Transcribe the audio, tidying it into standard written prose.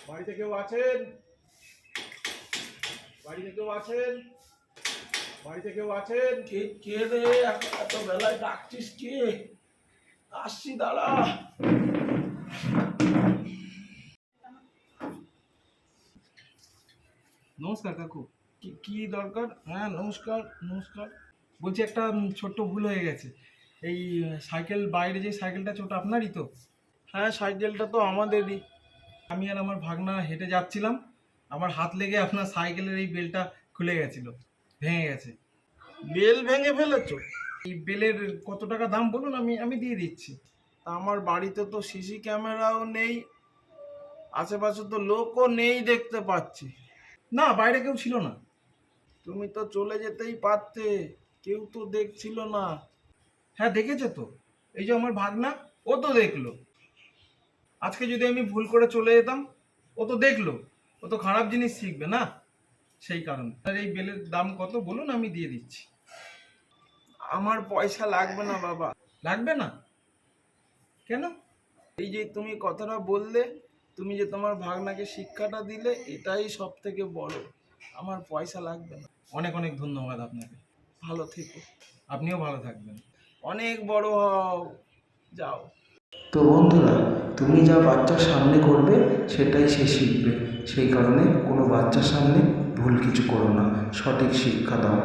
বাড়িতে কেউ আছেন? বাড়িতে কেউ আছেন? বাড়িতে কেউ আছেন? কে কে রে? এত বেলায় ডাকছিস কে? আসছি, দাঁড়া। নমস্কার কাকু। কি দরকার? হ্যাঁ, নমস্কার নমস্কার। বলছি একটা ছোট্ট ভুল হয়ে গেছে। এই সাইকেল, বাইরে যে সাইকেলটা আছে ওটা আপনারই তো? হ্যাঁ, সাইকেলটা তো আমাদেরই। আমি আর আমার ভাগনা হেঁটে যাচ্ছিলাম, আমার হাত লেগে আপনার সাইকেলের এই বেলটা খুলে গেছিল, ভেঙে গেছে। বেল ভেঙে ফেলেছো? এই বেলের কত টাকা দাম বলুন, আমি আমি দিয়ে দিচ্ছি। তা আমার বাড়িতে তো সিসি ক্যামেরাও নেই, আশেপাশে তো লোকও নেই দেখতে পাচ্ছি। না, বাইরে কেউ ছিল না। তুমি তো চলে যেতেই পারতে, কেউ তো দেখছিল না। হ্যাঁ, দেখেছে তো, এই যে আমার ভাগনা, ও তো দেখলো। আজকে যদি আমি ভুল করে চলে যেতাম, ও তো দেখলো, ও তো খারাপ জিনিস শিখবে না, সেই কারণে। আর এই বেলের দাম কত বলুন, আমি দিয়ে দিচ্ছি। আমার পয়সা লাগবে না বাবা। লাগবে না? কেন? এই যে তুমি কথাটা বললে, তুমি যে তোমার ভাগনাকে শিক্ষাটা দিলে, এটাই সব থেকে বড়। আমার পয়সা লাগবে না। অনেক অনেক ধন্যবাদ আপনাকে। ভালো থেকো। আপনিও ভালো থাকবেন। অনেক বড় হও। যাও। তো বন্ধুরা, তুমি যা বাচ্চার সামনে করবে সেটাই সে শিখবে। সেই কারণে কোনো বাচ্চার সামনে ভুল কিছু করো না, সঠিক শিক্ষা দাও।